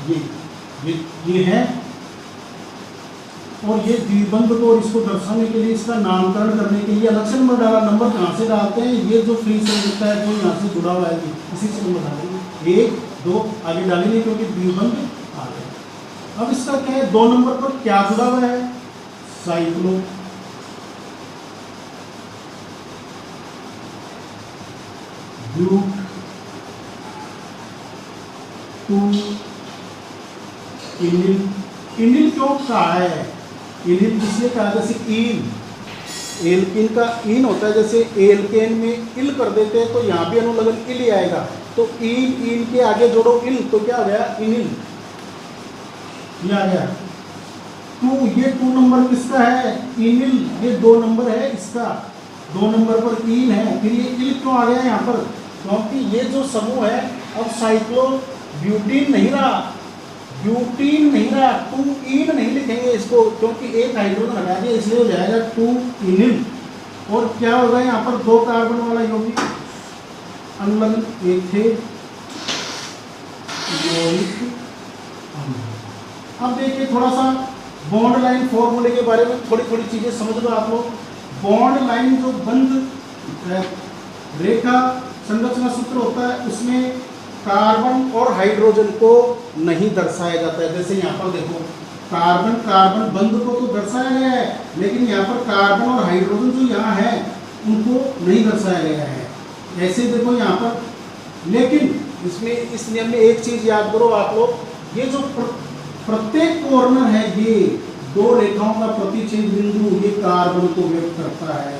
[SPEAKER 1] ये है, और ये द्विबंध को और इसको दर्शाने के लिए, इसका नामकरण करने के लिए अलग से नंबर डाला। नंबर कहाँ से डालते हैं, ये जो फ्री से दिखता है जो यहाँ से जुड़ा हुआ है इसी से नंबर डालेंगे। 1 2 आगे डालेंगे क्योंकि द्विबंध आ गया। अब इसका क्या है, 2 नंबर पर क्या जुड़ा हुआ है, साइक्लो, ब्यूट 2 इनिल। इनिल क्यों कहा है, इनिल इसलिए कहा जैसे इन, एल्केन का इन होता है, जैसे एल्केन में इल कर देते हैं तो यहाँ भी अनुलग्न इल आएगा। तो इन के आगे जोड़ो इल तो क्या हो गया, इनिल, ये आ गया। 2, ये 2 नंबर किसका है, इनिल, ये 2 नंबर है इसका, 2 नंबर पर इन है। फिर ये इल क्यों आ गया यहाँ पर, क्योंकि ये जो समूह है अब साइक्लो ब्यूटीन नहीं रहा, ब्यूटीन नहीं रहा, 2 इन नहीं लिखेंगे इसको क्योंकि एक हाइड्रोजन हटा दिया, इसलिए हो जाएगा 2 इनिल। और क्या होगा यहाँ पर 2 कार्बन वाला यौगिक अनुलग्न, एक थे यौगिक। अब देखिए थोड़ा सा बॉन्ड लाइन फॉर्मूले के बारे में थोड़ी थोड़ी चीजें समझ लो आप लोग। बॉन्ड लाइन जो बंद रेखा संरचना सूत्र होता है उसमें कार्बन और हाइड्रोजन को नहीं दर्शाया जाता है। जैसे यहाँ पर देखो कार्बन कार्बन बंद को तो दर्शाया गया है, लेकिन यहाँ पर कार्बन और हाइड्रोजन जो यहाँ है उनको नहीं दर्शाया गया है। ऐसे देखो यहाँ पर, लेकिन इसमें इस नियम में एक चीज याद करो आप लोग, ये जो प्रत्येक कॉर्नर है, ये 2 रेखाओं का प्रतिच्छेद बिंदु ये कार्बन को व्यक्त करता है,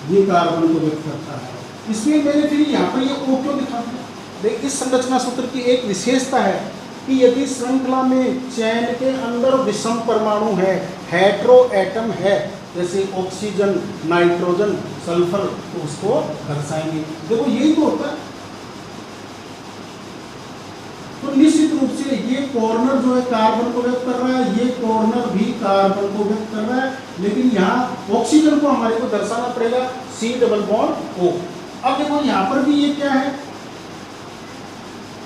[SPEAKER 1] ये कार्बन को व्यक्त करता है। इसमें मैंने फिर यहाँ पर ये O क्यों दिखा दिया। देखिए इस संरचना सूत्र की एक विशेषता है कि यदि श्रृंखला में चैन के अंदर विषम परमाणु है, हेटेरो एटम है, जैसे ऑक्सीजन, नाइट्रोजन, सल्फर, तो उसको दर्शाएंगे। देखो यही तो होता है। तो निश्चित रूप से ये कॉर्नर जो है कार्बन को व्यक्त कर रहा है, ये कॉर्नर भी कार्बन को व्यक्त कर रहा है, लेकिन यहाँ ऑक्सीजन को हमारे को दर्शाना पड़ेगा C डबल बॉन्ड O। अब देखो यहाँ पर भी ये क्या है,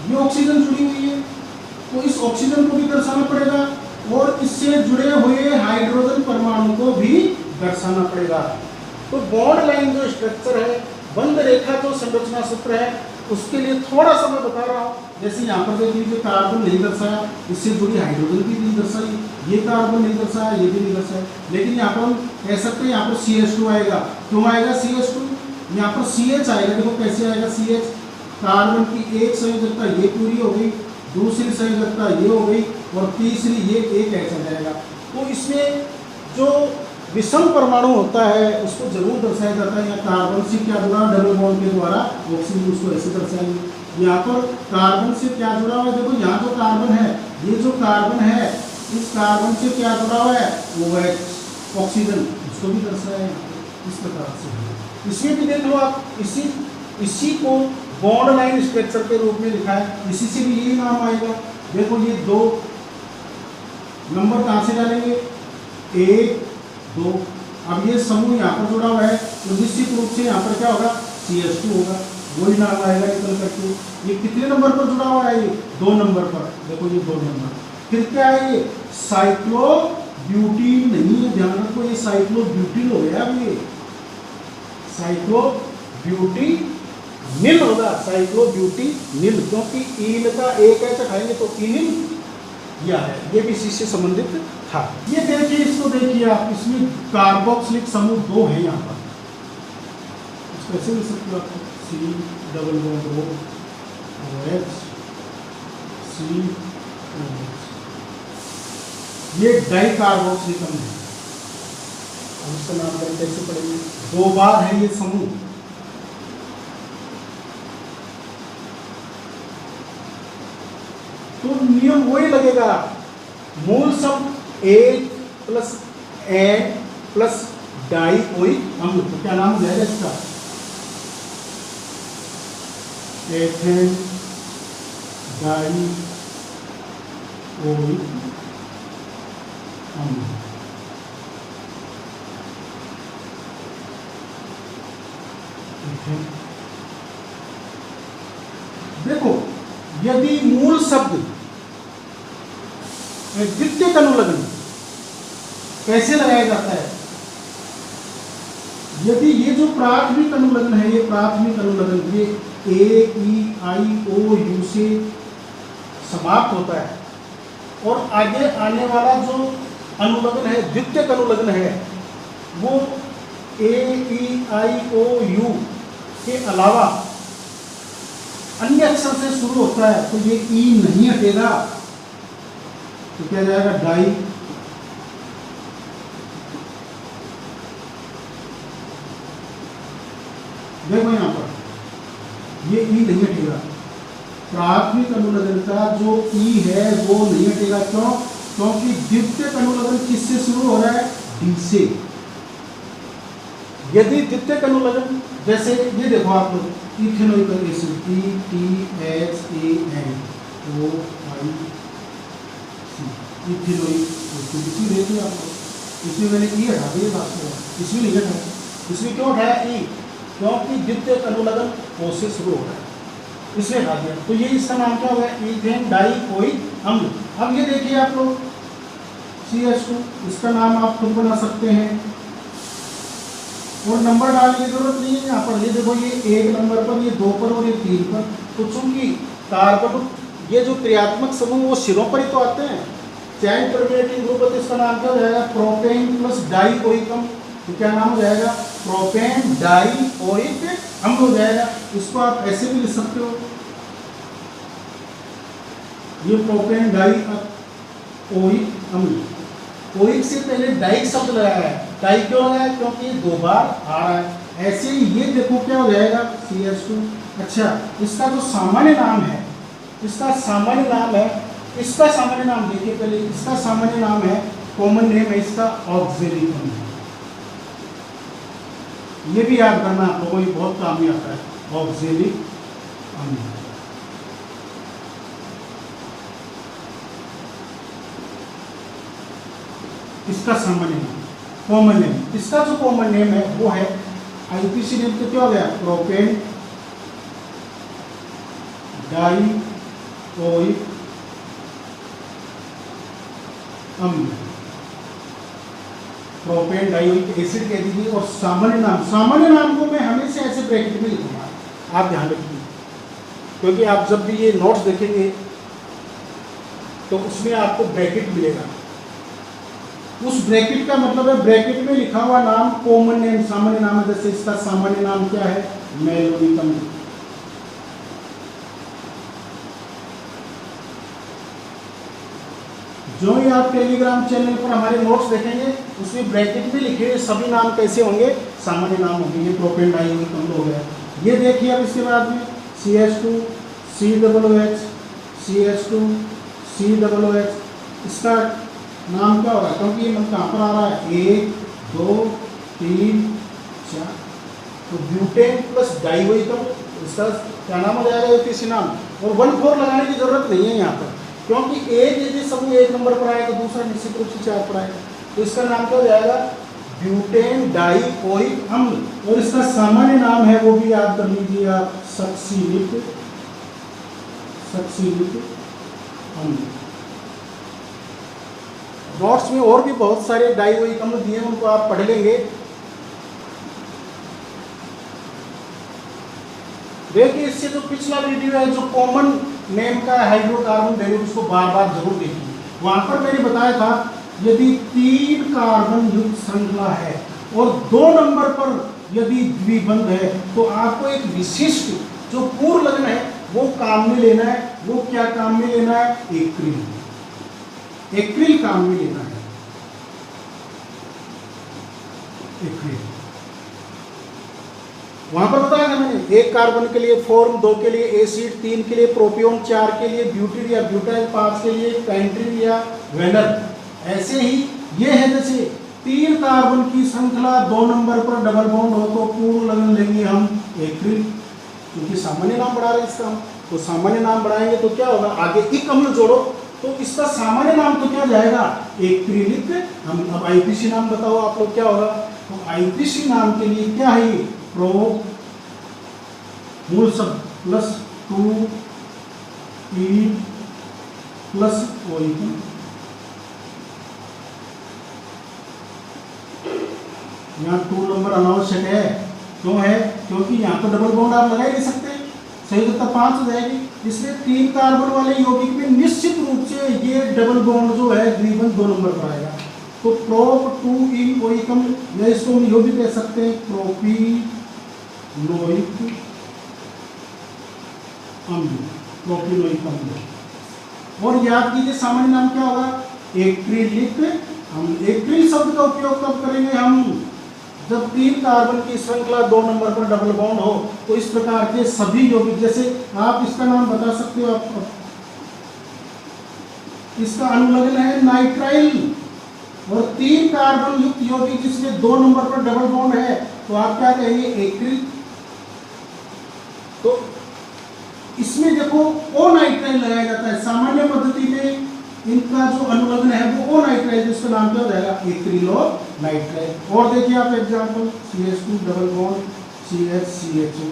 [SPEAKER 1] ये ऑक्सीजन जुड़ी हुई है, तो इस ऑक्सीजन को भी दर्शाना पड़ेगा और इससे जुड़े हुए हाइड्रोजन परमाणु को भी दर्शाना पड़ेगा। तो बॉन्ड लाइन जो स्ट्रक्चर है, बंद रेखा जो संरचना सूत्र है, उसके लिए थोड़ा सा मैं बता रहा हूँ। जैसे यहाँ पर देख लीजिए कार्बन नहीं दर्शाया, इससे जुड़ी हाइड्रोजन भी नहीं दर्शाई, ये कार्बन नहीं दर्शाया, ये भी नहीं दर्शाया, लेकिन यहाँ पर हम कह सकते हैं यहाँ पर CH2 आएगा। क्यों आएगा CH2, यहाँ पर CH आएगा। देखो कैसे आएगा CH, कार्बन की एक संयोजकता ये पूरी हो गई, दूसरी संयोजकता ये हो गई और तीसरी ये एक ऐसा जाएगा। तो इसमें जो विषम परमाणु होता है उसको जरूर दर्शाया जाता है। यहाँ कार्बन से क्या जुड़ा डबल बॉन्ड के द्वारा, ऑक्सीजन उसको ऐसे दर्शाएंगे। यहाँ पर कार्बन से क्या जुड़ा हुआ है, देखो यहाँ जो कार्बन है ये जो कार्बन है, इस कार्बन से क्या जुड़ा हुआ है, OH, ऑक्सीजन, इसको भी दर्शाया है इस प्रकार से। इसमें भी देख लो आप, इसी को बॉन्ड लाइन स्ट्रक्चर के रूप में लिखा है, इसी से भी यही नाम आएगा। देखो ये 2 नंबर कहाँ से डालेंगे, 1 2, अब ये समूह यहाँ पर जुड़ा हुआ है तो निश्चित रूप से यहाँ पर क्या होगा, CH2 होगा, वही नाम आएगा निकल करके। ये कितने नंबर पर जुड़ा हुआ है, ये 2 नंबर पर, देखो ये 2 नंबर। फिर क्या है ये, साइक्लोब्यूटीन नहीं है, ध्यान रखो ये साइक्लोब्यूटीन हो गया, अब ये साइक्लोब्यूटीनिल होगा, साइक्लोब्यूटीनिल, क्योंकि ईन का एक ऐसा खाएंगे तो इनिल या है, ये भी इसी से संबंधित था। ये देखिए, इसको देखिए आप, इसमें कार्बोक्सिलिक समूह 2 है यहाँ पर, इसको ऐसे लिख सकते हो आप, C double bond O OH COH, ये डाई कार्बोक्सिलिक अम्ल है। अब इसका नामकरण कैसे पढ़ेंगे, 2 बार है ये समूह, तो नियम वही लगेगा, मूल शब्द एक प्लस एन प्लस डाइओइक अम्ल, तो क्या नाम हो जाएगा इसका, एथेन डाइओइक अम्ल। देखो, यदि मूल शब्द द्वितीयक अनुलग्न कैसे लगाया जाता है, यदि ये जो प्राथमिक अनुलग्न है, ये प्राथमिक अनुलग्न ये AEIOU से समाप्त होता है और आगे आने वाला जो अनुलग्न है, द्वितीयक अनुलग्न है, वो AEIOU के अलावा अन्य अक्षर से शुरू होता है, तो ये ई नहीं हटेगा, तो क्या जाएगा, डाई। देखो यहाँ पर ये ई नहीं हटेगा, प्राथमिक अनुलग्न का जो ई है वो नहीं हटेगा, क्यों, क्योंकि द्वितीयक अनुलग्न किससे शुरू हो रहा है, डी से। यदि द्वितीयक अनुलग्न, जैसे ये देखो आप लोग, ethanoic acid ETHANOIC, ethanoic acid, इसमें देखिए आप लोग, इसमें मैंने ई हटा दिया बात को, इसमें नहीं हटाया, इसमें क्यों हटाया ई, क्योंकि द्वितीयक अनुलग्न ओ से शुरू हो रहा है, इसमें हटा दिया, तो ये इसका नाम क्या होगा, ईथेन डाइओइक अम्ल। अब ये देखिए आप लोग CH2, इसका नाम आप खुद बना सकते हैं और नंबर डालने की जरूरत नहीं है यहाँ पर। ये देखो, ये 1 नंबर पर, ये 2 पर और ये 3 पर, तो चूंकि कार्बन ये जो क्रियात्मक समूह वो सिरों पर ही तो आते हैं, चैन टर्मिनेटिंग ग्रुप है, तो इसका नाम क्या हो जाएगा, प्रोपेन प्लस डाइओइक अम्ल, तो क्या नाम हो जाएगा, प्रोपेन डाइओइक अम्ल हो जाएगा। इसको आप ऐसे भी लिख सकते हो, ये प्रोपेन डाइओइक अम्ल, ओइक से पहले डाइक शब्द लगाया है, डाई क्यों लगाया, क्योंकि ये 2 बार आ रहा है। ऐसे ही ये देखो क्या हो जाएगा, CH2। अच्छा, इसका जो सामान्य नाम है, इसका सामान्य नाम है, इसका सामान्य नाम देखिए पहले, इसका सामान्य नाम है, कॉमन नेम है इसका ऑक्जेलिक अम्ल, ये भी याद करना आप लोगों को, बहुत काम में आता है, ऑक्जेलिक अम्ल। इसका सामान्य नाम, कॉमन नेम, इसका जो कॉमन नेम है वो है, IUPAC नेम तो क्या हो गया, प्रोपेन डाइओइक अम्ल, प्रोपेन डाइओइक एसिड कह दीजिए। और सामान्य नाम को मैं हमेशा ऐसे ब्रैकेट में लिखूंगा, आप ध्यान रखिए, क्योंकि आप जब भी ये नोट्स देखेंगे तो उसमें आपको ब्रैकेट मिलेगा, उस ब्रैकेट का मतलब है ब्रैकेट में लिखा हुआ नाम कॉमन नेम, सामान्य नाम है। जैसे इसका सामान्य नाम क्या है, मैलोनिक अम्ल। जो ही आप टेलीग्राम चैनल पर हमारे नोट्स देखेंगे उसमें ब्रैकेट में लिखे हुए सभी नाम कैसे होंगे, सामान्य नाम होंगे। ये प्रोपेन डाइओइक अम्ल हो गया। ये देखिए अब इसके बाद में CH2 COOH CH2 COOH, इसका नाम क्या होगा, क्योंकि ये मतलब कहाँ पर आ रहा है 1 2 3 4, तो ब्यूटेन प्लस डाइवोइकम, इसका क्या नाम हो जाएगा, किसी नाम, और 1,4 लगाने की जरूरत नहीं है यहाँ पर, क्योंकि एक यदि समूह 1 नंबर पर आएगा तो दूसरा निश्चित रूप से 4 पर आएगा, तो इसका नाम क्या हो जाएगा ब्यूटेन डाइओइक अम्ल, और इसका सामान्य नाम है वो भी याद कर लीजिए आप, सक्सिलिक अम्ल। नोट्स में और भी बहुत सारे डाइओइक अम्ल दिए हैं, उनको आप पढ़ लेंगे। देखिए इससे जो पिछला वीडियो है जो कॉमन नेम का हाइड्रोकार्बन वैल्यू, उसको बार बार जरूर देखिए। वहां पर मैंने बताया था यदि 3 कार्बन युक्त श्रृंखला है और 2 नंबर पर यदि द्विबंध है तो आपको एक विशिष्ट जो पूर्व लग्न है वो काम में लेना है। वो क्या काम में लेना है, एक्रिल काम में लेना है, एक्रिल। वहां पर बताया था मैंने, 1 कार्बन के लिए फॉर्म, 2 के लिए एसिड, 3 के लिए प्रोपियोन, 4 के लिए ब्यूटिल या ब्यूटाइल, 5 के लिए पेंट्रिन या वेनर। ऐसे ही ये है जैसे 3 कार्बन की श्रृंखला 2 नंबर पर डबल बॉन्ड हो तो पूर्व लग्न लेंगे हम एक्रिल, क्योंकि सामान्य नाम बढ़ा रहे हैं इसका हम, तो सामान्य नाम बढ़ाएंगे तो क्या होगा, आगे इक अम्ल जोड़ो तो इसका सामान्य नाम तो क्या जाएगा, एक्रिलिक। हम अब आईपीसी नाम बताओ आप लोग क्या होगा, तो आईपीसी नाम के लिए क्या है, प्रो मूल शब्द प्लस 2 ई प्लस ओ, यहाँ 2 नंबर अनावश्यक है, क्यों है, क्योंकि यहाँ तो डबल बॉन्ड आप लगा ही नहीं सकते, संयुक्तता 5 हो जाएगी, इसलिए 3 कार्बन वाले यौगिक में निश्चित रूप से ये डबल बॉन्ड जो है द्विबंध 2 नंबर पर आएगा। तो प्रोप 2 इन ओइकम, या इसको हम यो भी कह सकते हैं प्रोपीनोइक अम्ल, प्रोपीनोइक अम्ल। और याद कीजिए सामान्य नाम क्या होगा, एक्रिलिक अम्ल। एक्रिल शब्द का उपयोग कब करेंगे हम, जब 3 कार्बन की श्रृंखला 2 नंबर पर डबल बॉन्ड हो, तो इस प्रकार के सभी यौगिक, जैसे आप इसका नाम बता सकते हो, आप इसका अनुलग्न है नाइट्राइल, और 3 कार्बन युक्त यौगिक जिसमें 2 नंबर पर डबल बॉन्ड है तो आप क्या कहेंगे, एक्रिल। तो इसमें देखो ओ नाइट्राइल लगाया जाता है, सामान्य पद्धति में इनका जो अनुलग्न है वो ओ नाइट्राइल, जिसका नाम क्या हो जाएगा, एक्रिलो नाइट्राइल। और देखिए आप example CH2 double bond CH CHO,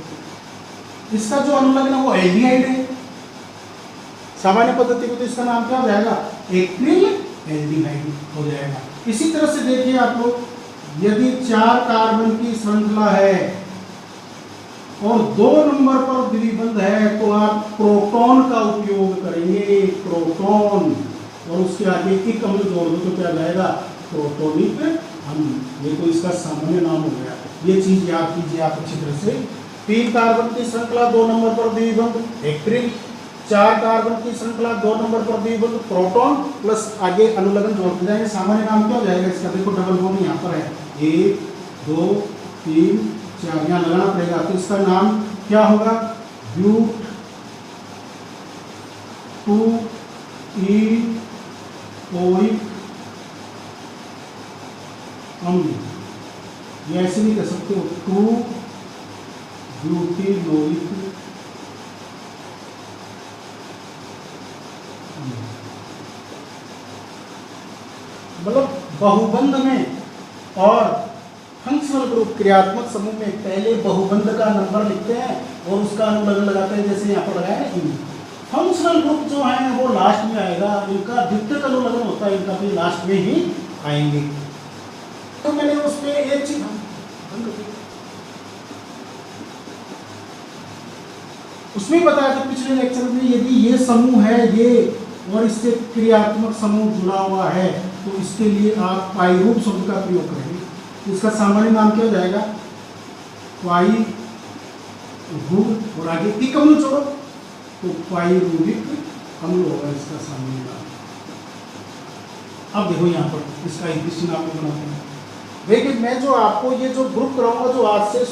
[SPEAKER 1] इसका जो अनुलग्न है वो एल्डिहाइड है, सामान्य पद्धति में तो इसका नाम क्या हो जाएगा, एक्रिल एल्डिहाइड हो जाएगा। इसी तरह से देखिए आप लोग, यदि 4 कार्बन की श्रृंखला है और 2 नंबर पर द्विबंध है तो आप प्रोटॉन का उपयोग करेंगे, प्रोटॉन, और उसके आगे एक अम्ल जोड़ दो तो क्या जाएगा, प्रोटोनिक अम्ल। ये तो इसका सामान्य नाम हो गया। ये चीज याद कीजिए आप अच्छी तरह से। 3 कार्बन की श्रृंखला 2 नंबर पर द्विबंध एक्रिल, 4 कार्बन की श्रृंखला 2 नंबर पर द्विबंध प्रोटॉन, प्लस आगे अनुलग्न जोड़ते जाएंगे, सामान्य नाम क्या हो जाएगा इसका, देखो डबल बॉन्ड यहाँ पर है, 1 2 3 4, यहाँ लगाना पड़ेगा, तो इसका नाम क्या होगा, ब्यूट 2 ई ओइक अम्ल, या ऐसे भी कह सकते हो 2 ब्यूटिलोइक अम्ल। मतलब बहुबंध में और फंक्शनल ग्रुप क्रियात्मक समूह में पहले बहुबंध का नंबर लिखते हैं और उसका अनुलग्न लगाते हैं, जैसे यहाँ पर लगाया है इन। फंक्शनल ग्रुप जो है वो लास्ट में आएगा, इनका द्वितीयक अनुलग्न होता है, इनका भी लास्ट में ही आएंगे। तो मैंने उस पे एक चीज उसमें बताया था पिछले लेक्चर में, यदि ये समूह है ये और इससे क्रियात्मक समूह जुड़ा हुआ है तो इसके लिए आप पाइरूप शब्द का प्रयोग करेंगे। इसका सामान्य नाम क्या हो जाएगा, पाई रूप, और आगे इक अम्ल जोड़ो तो पाइरूविक अम्ल होगा इसका सामान्य नाम। अब देखो यहाँ पर इसका आईपीसी नाम भी बनाते हैं। देखिए मैं जो आपको ये जो ग्रुप कराऊंगा जो आज से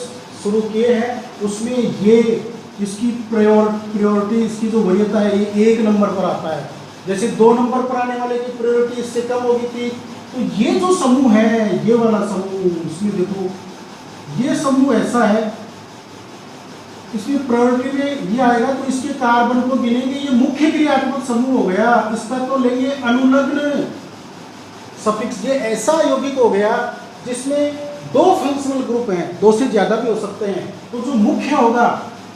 [SPEAKER 1] शुरू किए हैं, उसमें ये इसकी प्रायोरिटी, इसकी जो वरीयता है ये 1 नंबर पर आता है। जैसे 2 नंबर पर आने वाले की प्रायोरिटी इससे कम होगी थी। तो ये जो समूह है, ये वाला समूह, इसमें देखो ये समूह ऐसा है, इसमें प्रायोरिटी में ये आएगा तो इसके कार्बन को गिनेंगे, ये मुख्य क्रियात्मक समूह हो गया। इसका तो लेंगे अनुलग्न सफिक्स। ये ऐसा यौगिक हो गया जिसमें 2 फंक्शनल ग्रुप हैं, 2 से ज्यादा भी हो सकते हैं। तो जो मुख्य होगा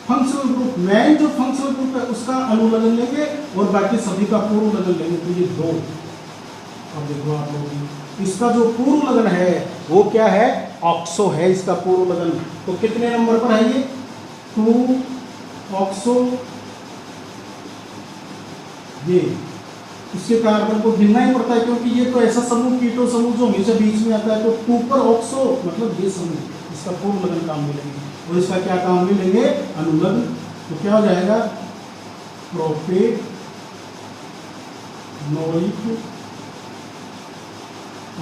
[SPEAKER 1] फंक्शनल ग्रुप, मेन जो फंक्शनल ग्रुप है उसका अनुलग्न लेंगे और बाकी सभी का पूर्व लगन लेंगे। तो ये 2, अब देखो आप लोग, इसका जो पूर्व लगन है वो क्या है, ऑक्सो है इसका पूर्व लगन। तो कितने नंबर पर है ये, 2 ऑक्सो। ये इसके कार्बन को गिनना ही पड़ता है क्योंकि ये तो ऐसा समूह, कीटो समूह जो हमेशा बीच में आता है। तो 2 पर ऑक्सो मतलब ये समूह, इसका पूर्व लगन काम मिलेंगे और इसका क्या काम मिलेंगे, अनुलग्न। तो क्या हो जाएगा, प्रोपेनोइक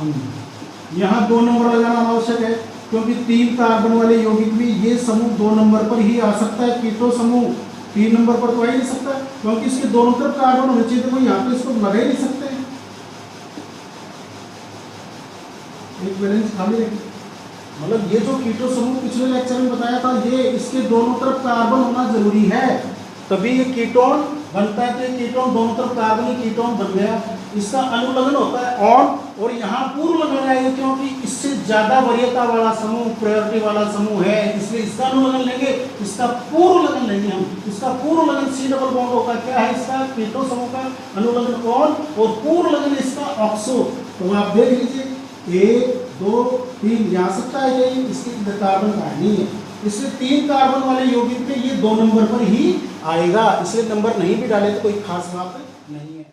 [SPEAKER 1] अम्ल। यहाँ 2 नंबर लगाना आवश्यक है क्योंकि 3 कार्बन वाले यौगिक में ये समूह 2 नंबर पर ही आ सकता है। कीटो समूह 3 नंबर पर तो आ ही नहीं सकता क्योंकि इसके दोनों तरफ कार्बन होने चाहिए। देखो यहाँ पे इसको लगा ही नहीं सकते, एक बैलेंस खाली रखें। मतलब ये जो कीटो समूह पिछले लेक्चर में बताया था, ये इसके दोनों तरफ कार्बन होना जरूरी है तभी ये कीटोन बनता है। तो ये कीटोन दोनों तरफ कार्बन ही कीटोन बन गया। इसका अनुलग्न होता है ऑन, और यहाँ पूर्व लगन आएगा क्योंकि इससे ज्यादा वरीयता वाला समूह, प्रायोरिटी वाला समूह है, इसलिए इसका अनुलग्न लेंगे। इसका पूर्व लगन लेंगे हम। इसका पूर्व लगन C डबल बॉन्ड होगा, क्या है इसका, कीटो समूह का अनुलग्न ऑन और पूर्व लगन इसका ऑक्सो। तो आप देख लीजिए 1 2 3 जा सकता है, ये इसकी कार्बन कहानी है। इसलिए 3 कार्बन वाले यौगिक में ये 2 नंबर पर ही आएगा, इसलिए नंबर नहीं भी डाले तो कोई खास बात नहीं है।